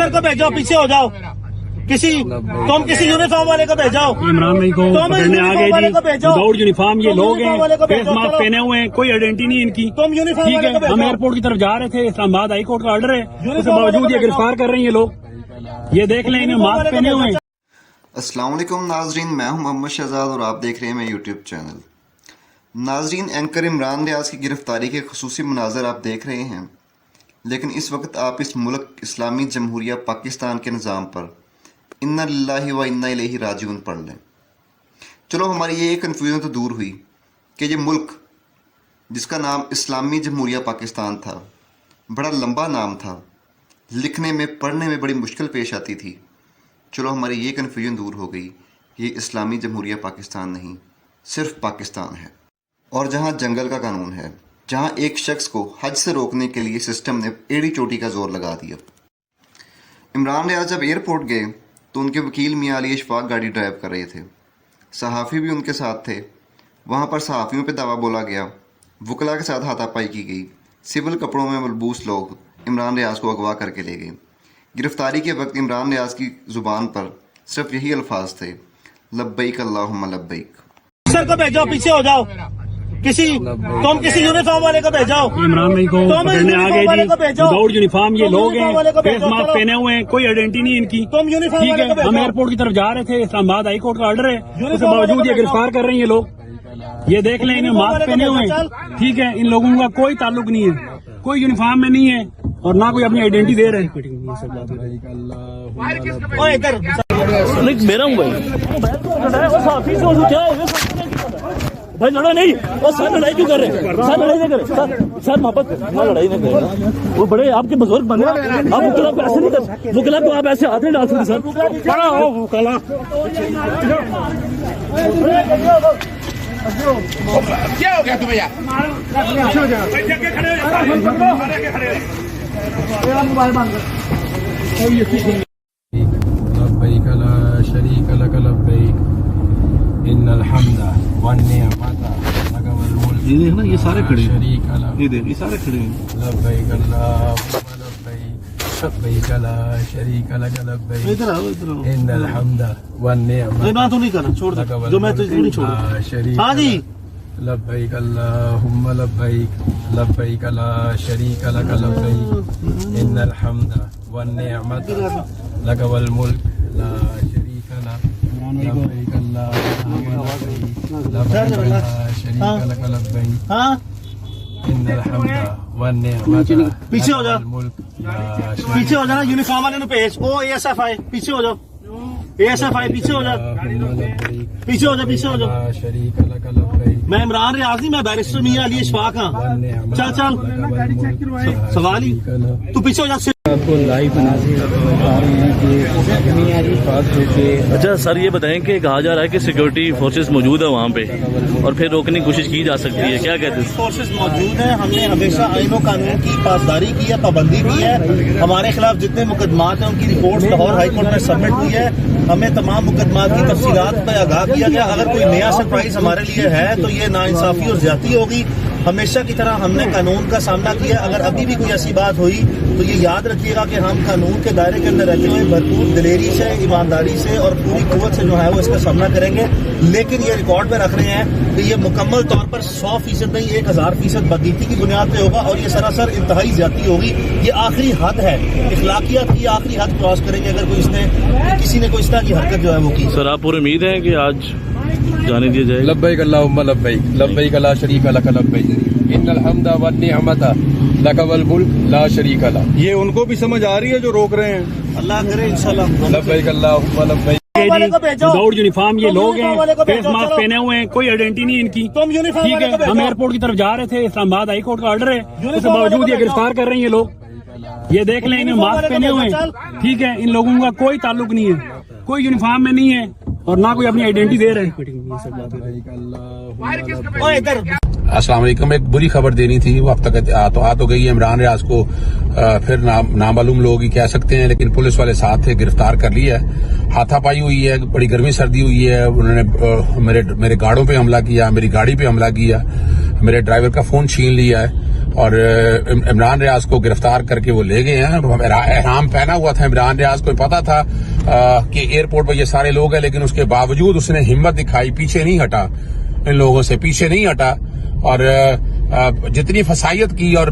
Officer को भेजो, पीछे हो जाओ। तुम किसी यूनिफॉर्म वाले को भेजो। इमरान भाई को पकड़ने आ गए जी, विदाउट यूनिफॉर्म ये लोग हैं, फेस मास्क पहने हुए हैं, कोई आइडेंटिटी नहीं इनकी। तुम यूनिफॉर्म ठीक वाले है, को भेजो। हम एयरपोर्ट की तरफ जा रहे थे, इस्लामाबाद हाई कोर्ट का ऑर्डर है, उसके बावजूद ये गिरफ्तार कर रहे हैं ये लोग। ये देख लें, इन्हें मास्क पहने हुए हैं। अस्सलाम वालेकुम नाजरीन, मैं हूं मोहम्मद शहजाद और आप देख रहे हैं मेरा यूट्यूब चैनल। नाजरीन, एंकर इमरान रियाज की गिरफ्तारी के खुसूसी मनाज़र आप देख रहे हैं, लेकिन इस वक्त आप इस मुल्क इस्लामी जमहूरिया पाकिस्तान के निज़ाम पर इन्ना लिल्लाहि व इन्ना इलैहि राजिऊन पढ़ लें। चलो, हमारी ये कन्फ्यूजन तो दूर हुई कि ये मुल्क जिसका नाम इस्लामी जमहूरिया पाकिस्तान था, बड़ा लंबा नाम था, लिखने में पढ़ने में बड़ी मुश्किल पेश आती थी। चलो, हमारी ये कन्फ्यूजन दूर हो गई। ये इस्लामी जमहूरिया पाकिस्तान नहीं, सिर्फ पाकिस्तान है। और जहाँ जंगल का कानून है, जहाँ एक शख्स को हज से रोकने के लिए सिस्टम ने एड़ी चोटी का जोर लगा दिया। इमरान रियाज जब एयरपोर्ट गए तो उनके वकील मियां अली इशफाक गाड़ी ड्राइव कर रहे थे, सहाफ़ी भी उनके साथ थे। वहाँ पर सहाफ़ियों पे दावा बोला गया, वकला के साथ हाथापाई की गई। सिविल कपड़ों में मलबूस लोग इमरान रियाज को अगवा करके ले गए। गिरफ्तारी के वक्त इमरान रियाज की ज़ुबान पर सिर्फ यही अल्फाज थे, लब्बैक अल्लाहुम्मा लब्बैक। ऑफिसर को भेजो, पीछे हो जाओ। तुम किसी यूनिफॉर्म वाले को भेजो। इमरान भाई को पकड़ने आ गए जी, विदाउट यूनिफॉर्म ये लोग हैं, फेस मास्क पहने हुए हैं, कोई आइडेंटिटी नहीं इनकी। ठीक है, हम एयरपोर्ट की तरफ जा रहे थे, इस्लामाबाद हाई कोर्ट का ऑर्डर है, उसके बावजूद ये गिरफ्तार कर रहे हैं ये लोग। ये देख लें, इन्हें मास्क पहने हुए हैं। ठीक है, इन लोगों का कोई ताल्लुक नहीं है, कोई यूनिफॉर्म में नहीं है और ना कोई अपनी आइडेंटिटी दे रहे हैं। मेरा मोबाइल क्या हो गया भाई? लड़ो नहीं। और सर लड़ाई क्यों कर रहे हैं? सर लड़ाई नहीं करे, सर मोहब्बत लड़ाई नहीं करे। वो बड़े आपके बुजुर्ग बने, आप वकला को ऐसे नहीं कर, वकला को आप ऐसे हाथ नहीं डाल सकते सर। बड़ा हो वकला। क्या हो गया तुम्हें यार? लब्बैक ला शरीक लक लब्बैक इन्नल हम्दा वन निअमता लक वल मुल्क। ये देखना, ये सारे खड़े हैं, शरीक ला। ये देख, ये सारे खड़े हैं। लब्बैक अल्लाहुम्मा लब्बैक लब्बैक ला शरीक लक लब्बैक इधर आओ, इधर आओ। इन्नल हम्दा वन निअमता। ना तो नहीं करना, छोड़ दो, जो मैं तुझे नहीं छोड़ूंगा। हाँ जी। लब्बैक अल्लाहुम्मा लब्बैक लब्बैक ला शरीक लक लब्बैक इन्नल हम्दा वन निअमता लक वल मुल्क ला शरीक लक। लब्बैक अल्लाहुम्मा लब्बैक लब्बैक ला शरीक लक लब्बैक इन्नल हम्दा वन निअमता। पीछे हो जाओ, मुल्क पीछे हो जाना। यूनिफॉर्म वाले भेज। ओ ASFI, पीछे हो जाओ। ASFI, पीछे हो जाओ, पीछे हो जाओ, पीछे हो जाओ। शरीक लक लब्बैक। मैं इमरान रियाज नहीं, मैं बैरिस्टर मियां अली इशफाक। हाँ, चल चल, सवाल ही तू पीछे हो जा। आपको लाइव अच्छा सर, ये बताएं कि कहा जा रहा है कि सिक्योरिटी फोर्सेस मौजूद है वहाँ पे और फिर रोकने की कोशिश की जा सकती है, क्या कहते हैं? फोर्सेस मौजूद हैं। हमने हमेशा आईन और कानून की पासदारी की है, पाबंदी की है। हमारे खिलाफ जितने मुकदमात हैं उनकी रिपोर्ट लाहौर हाई कोर्ट में सबमिट हुई है। हमें तमाम मुकदमात की तफसीलात पर आगाह किया गया। अगर कोई नया सरप्राइज हमारे लिए है तो ये नाइंसाफी और ज्यादती होगी। हमेशा की तरह हमने कानून का सामना किया। अगर अभी भी कोई ऐसी बात हुई तो ये याद रखिएगा कि हम कानून के दायरे के अंदर रहते हुए भरपूर दिलेरी से, ईमानदारी से और पूरी कुव्वत से जो है वो इसका सामना करेंगे। लेकिन ये रिकॉर्ड में रख रहे हैं कि ये मुकम्मल तौर पर 100% नहीं, 1000% बदनीति की बुनियाद पे होगा और ये सरासर इंतहाई ज्यादती होगी। ये आखिरी हद है, इखलाकियात की आखिरी हद क्रॉस करेंगे अगर कोई किसी ने कोई इस तरह की हरकत जो है वो की। सर, आप पूरी उम्मीद है कि आज जाने दिया जाएगा? लब्बैक अल्लाहुम्मा लब्बैक लब्बैक ला शरीक लक लब्बैक इन्नल हम्दा वन निअमता लक वल मुल्क ला शरीक ला। ये उनको भी समझ आ रही है जो रोक रहे हैं। अल्लाह करे इंशाल्लाह। लब्बैक अल्लाहुम्मा लब्बैक। विदाउट यूनिफॉर्म ये लोग हैं, फेस मास्क पहने हुए हैं, कोई आइडेंटिटी नहीं इनकी। ठीक है, हम एयरपोर्ट की तरफ जा रहे थे, इस्लामाबाद हाई कोर्ट का ऑर्डर है, उसके बावजूद ये गिरफ्तार कर रहे हैं ये लोग। ये देख लें, इन्हें मास्क पहने हुए हैं। ठीक है, इन लोगों का कोई ताल्लुक नहीं है, कोई यूनिफॉर्म में नहीं है और ना कोई अपनी आइडेंटिटी दे रहे हैं। अस्सलाम वालेकुम। एक बुरी खबर देनी थी, वो अब तक आ तो गई है। इमरान रियाज को फिर नामालूम लोग ही कह सकते हैं, लेकिन पुलिस वाले साथ थे, गिरफ्तार कर लिया है। हाथापाई हुई है, बड़ी गर्मी सर्दी हुई है। उन्होंने मेरे गाड़ों पे हमला किया, मेरी गाड़ी पे हमला किया, मेरे ड्राइवर का फोन छीन लिया है। اور عمران ریاض کو گرفتار کر کے وہ لے گئے ہیں. احرام پہنا ہوا تھا عمران ریاض کو، پتا تھا کہ ایئرپورٹ پر یہ سارے لوگ ہیں، لیکن اس کے باوجود اس نے ہمت دکھائی، پیچھے نہیں ہٹا، ان لوگوں سے پیچھے نہیں ہٹا. اور جتنی فسائیت کی، اور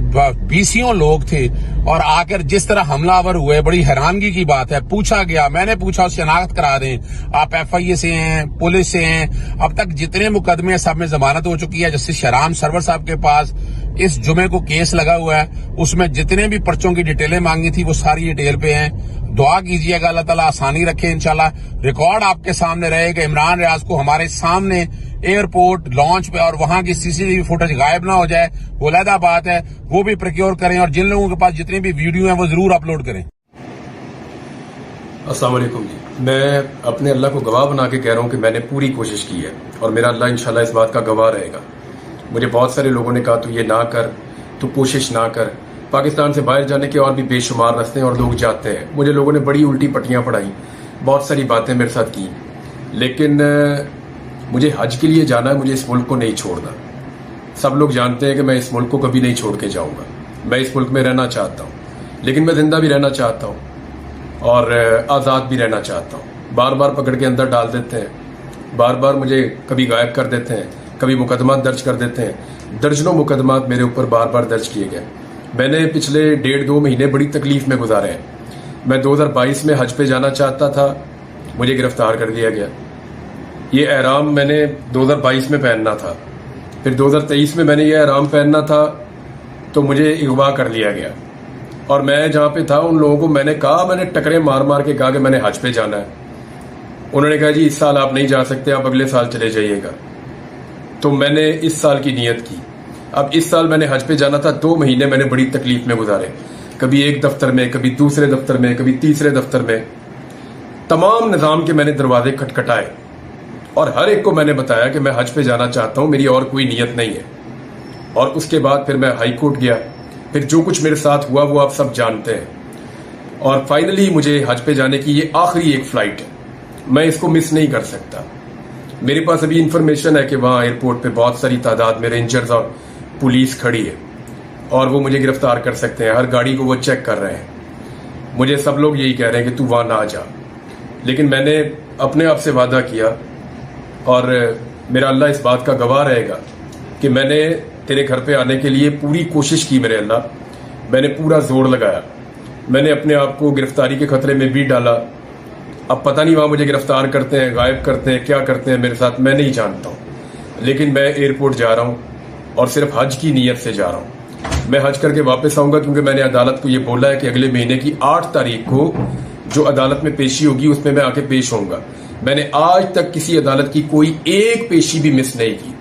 20 لوگ تھے، اور آ کر جس طرح حملہ آور ہوئے، بڑی حیرانگی کی بات ہے. پوچھا گیا، میں نے پوچھا شناخت کرا دیں، آپ ایف آئی اے سے ہیں، پولیس سے ہیں. اب تک جتنے مقدمے سب میں ضمانت ہو چکی ہے. جسٹس شہرام سرور صاحب کے پاس اس جمعے کو کیس لگا ہوا ہے، اس میں جتنے بھی پرچوں کی ڈیٹیلیں مانگی تھی وہ ساری ڈیٹیل پہ ہیں. دعا کیجیے گا اللہ تعالیٰ آسانی رکھے. انشاءاللہ ریکارڈ آپ کے سامنے رہے کہ عمران ریاض کو ہمارے سامنے ایئرپورٹ لانچ پہ، اور وہاں کی سی سی ٹی وی فوٹیج غائب نہ ہو جائے، وہ علیحدہ بات ہے، وہ بھی پروکیور کریں. اور جن لوگوں کے پاس جتنی بھی ویڈیو ہیں وہ ضرور اپلوڈ کریں. السلام علیکم جی. میں اپنے اللہ کو گواہ بنا کے کہہ رہا ہوں کہ میں نے پوری کوشش کی ہے، اور میرا اللہ انشاءاللہ اس بات کا گواہ رہے گا. مجھے بہت سارے لوگوں نے کہا تو یہ نہ کر، تو کوشش نہ کر. پاکستان سے باہر جانے کے اور بھی بے شمار راستے ہیں اور لوگ جاتے ہیں. مجھے لوگوں نے بڑی الٹی پٹیاں پڑھائیں، بہت ساری باتیں میرے ساتھ کی، لیکن مجھے حج کے لیے جانا ہے. مجھے اس ملک کو نہیں چھوڑنا. سب لوگ جانتے ہیں کہ میں اس ملک کو کبھی نہیں چھوڑ کے جاؤں گا. میں اس ملک میں رہنا چاہتا ہوں، لیکن میں زندہ بھی رہنا چاہتا ہوں اور آزاد بھی رہنا چاہتا ہوں. بار بار پکڑ کے اندر ڈال دیتے ہیں، بار بار مجھے کبھی غائب کر دیتے ہیں، کبھی مقدمات درج کر دیتے ہیں. درجنوں مقدمات میرے اوپر بار بار درج کیے گئے. میں نے پچھلے 1.5-2 مہینے بڑی تکلیف میں گزارے ہیں. میں 2022 میں حج پہ جانا چاہتا تھا، مجھے گرفتار کر دیا گیا. یہ احرام میں نے 2022 میں پہننا تھا، پھر 2023 میں نے یہ احرام پہننا تھا تو مجھے اغوا کر لیا گیا. اور میں جہاں پہ تھا ان لوگوں کو میں نے کہا، میں نے ٹکرے مار مار کے کہا کہ میں نے حج پہ جانا ہے. انہوں نے کہا جی اس سال آپ نہیں جا سکتے، آپ اگلے سال چلے جائیے گا. تو میں نے اس سال کی نیت کی. اب اس سال میں نے حج پہ جانا تھا. 2 مہینے میں نے بڑی تکلیف میں گزارے، کبھی ایک دفتر میں، کبھی دوسرے دفتر میں، کبھی تیسرے دفتر میں. تمام نظام کے میں نے دروازے کھٹکھٹائے اور ہر ایک کو میں نے بتایا کہ میں حج پہ جانا چاہتا ہوں، میری اور کوئی نیت نہیں ہے. اور اس کے بعد پھر میں ہائی کورٹ گیا. پھر جو کچھ میرے ساتھ ہوا وہ آپ سب جانتے ہیں. اور فائنلی مجھے حج پہ جانے کی یہ آخری ایک فلائٹ ہے، میں اس کو مس نہیں کر سکتا. میرے پاس ابھی انفارمیشن ہے کہ وہاں ایئرپورٹ پہ بہت ساری تعداد میں رینجرز اور پولیس کھڑی ہے اور وہ مجھے گرفتار کر سکتے ہیں. ہر گاڑی کو وہ چیک کر رہے ہیں. مجھے سب لوگ یہی کہہ رہے ہیں کہ تو وہاں نہ جا. لیکن میں نے اپنے آپ سے وعدہ کیا، اور میرا اللہ اس بات کا گواہ رہے گا کہ میں نے تیرے گھر پہ آنے کے لیے پوری کوشش کی. میرے اللہ، میں نے پورا زور لگایا. میں نے اپنے آپ کو گرفتاری کے خطرے میں بھی ڈالا. اب پتہ نہیں وہاں مجھے گرفتار کرتے ہیں، غائب کرتے ہیں، کیا کرتے ہیں میرے ساتھ میں نہیں جانتا ہوں. لیکن میں ایئرپورٹ جا رہا ہوں اور صرف حج کی نیت سے جا رہا ہوں. میں حج کر کے واپس آؤں گا، کیونکہ میں نے عدالت کو یہ بولا ہے کہ اگلے مہینے کی 8 تاریخ کو جو عدالت میں پیشی ہوگی اس میں آ کے پیش ہوں گا. میں نے آج تک کسی عدالت کی کوئی ایک پیشی بھی مس نہیں کی.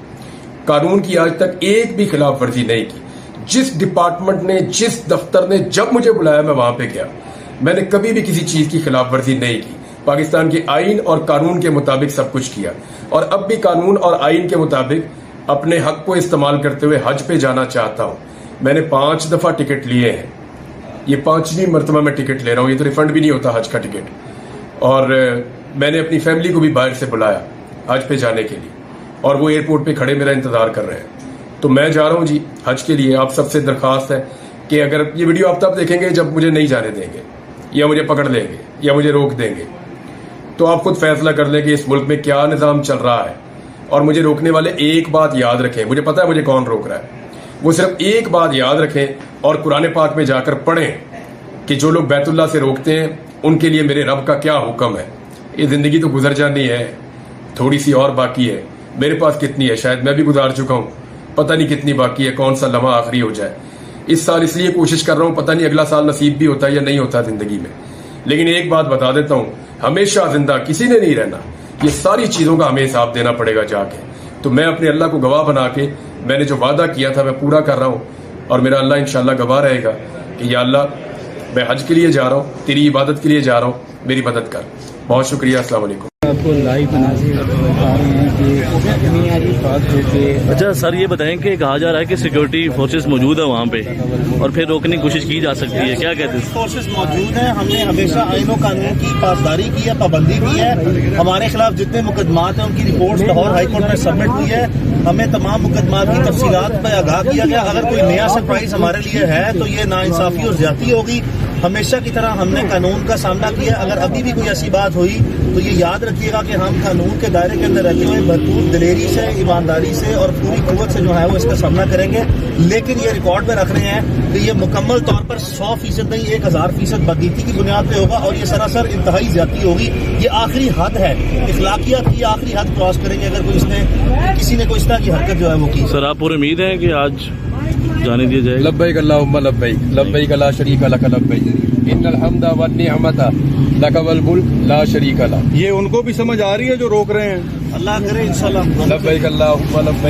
قانون کی آج تک ایک بھی خلاف ورزی نہیں کی. جس ڈپارٹمنٹ نے، جس دفتر نے جب مجھے بلایا میں وہاں پہ گیا. میں نے کبھی بھی کسی چیز کی خلاف ورزی نہیں کی. پاکستان کے آئین اور قانون کے مطابق سب کچھ کیا، اور اب بھی قانون اور آئین کے مطابق اپنے حق کو استعمال کرتے ہوئے حج پہ جانا چاہتا ہوں. میں نے 5 دفعہ ٹکٹ لیے ہیں. یہ 5ویں مرتبہ میں ٹکٹ لے رہا ہوں. یہ تو ریفنڈ بھی نہیں ہوتا حج کا ٹکٹ. اور میں نے اپنی فیملی کو بھی باہر سے بلایا حج پہ جانے کے لیے، اور وہ ایئرپورٹ پہ کھڑے میرا انتظار کر رہے ہیں. تو میں جا رہا ہوں جی حج کے لیے. آپ سب سے درخواست ہے کہ اگر یہ ویڈیو آپ تب دیکھیں گے جب مجھے نہیں جانے دیں گے، یا مجھے پکڑ لیں گے، یا مجھے روک دیں گے، تو آپ خود فیصلہ کر لیں کہ اس ملک میں کیا نظام چل رہا ہے. اور مجھے روکنے والے ایک بات یاد رکھیں، مجھے پتا ہے مجھے کون روک رہا ہے. وہ صرف ایک بات یاد رکھیں اور قرآن پاک میں جا کر پڑھیں کہ جو لوگ بیت اللہ سے روکتے ہیں ان کے لیے میرے رب کا کیا حکم ہے. یہ زندگی تو گزر جانی ہے، تھوڑی سی اور باقی ہے. میرے پاس کتنی ہے شاید میں بھی گزار چکا ہوں، پتہ نہیں کتنی باقی ہے، کون سا لمحہ آخری ہو جائے. اس سال اس لیے کوشش کر رہا ہوں، پتہ نہیں اگلا سال نصیب بھی ہوتا ہے یا نہیں ہوتا زندگی میں. لیکن ایک بات بتا دیتا ہوں، ہمیشہ زندہ کسی نے نہیں رہنا. یہ ساری چیزوں کا ہمیں حساب دینا پڑے گا جا کے. تو میں اپنے اللہ کو گواہ بنا کے میں نے جو وعدہ کیا تھا میں پورا کر رہا ہوں، اور میرا اللہ انشاءاللہ گواہ رہے گا کہ یا اللہ میں حج کے لیے جا رہا ہوں، تیری عبادت کے لیے جا رہا ہوں، میری مدد کر. بہت شکریہ. السلام علیکم. आपको लाइव मनाजिर बता रहे हैं कि अपनी हिफाजत होकर अच्छा सर, ये बताएं कि कहा जा रहा है कि सिक्योरिटी फोर्सेस मौजूद है वहाँ पे और फिर रोकने की कोशिश की जा सकती है, क्या कहते हैं? फोर्सेस मौजूद हैं। हमने हमेशा आईनो कानून की पासदारी की है, पाबंदी की है। हमारे खिलाफ जितने मुकदमात हैं उनकी रिपोर्ट लाहौर हाई कोर्ट में सबमिट हुई है। हमें तमाम मुकदमात की तफसीलात पर आगाह किया गया। अगर कोई नया सरप्राइज हमारे लिए है तो ये नाइंसाफी और ज्यादती होगी। हमेशा की तरह हमने कानून का सामना किया। अगर अभी भी कोई ऐसी बात हुई तो ये याद रखिएगा कि हम कानून के दायरे के अंदर रहते हुए भरपूर दिलेरी से, ईमानदारी से और पूरी कुव्वत से जो है वो इसका सामना करेंगे। लेकिन ये रिकॉर्ड में रख रहे हैं कि ये मुकम्मल तौर पर 100% नहीं 1000% बदनीति की बुनियाद पे होगा और ये सरासर इंतहाई ज्यादती होगी। ये आखिरी हद है, इखलाकियात की आखिरी हद क्रॉस करेंगे अगर कोई किसी ने कोई इस तरह की हरकत जो है वो की। सर आप पूरी उम्मीद है कि आज जाने दिया जाएगा? लब्बैक अल्लाहुम्मा लब्बैक लब्बैक ला शरीका लक लब्बैक इन्नल हम्दा वन निअमता लक वल मुल्क ला शरीका ला। ये उनको भी समझ आ रही है जो रोक रहे हैं? अल्लाह करे इंशाल्लाह। लब्बैक अल्लाहुम्मा लब्बैक।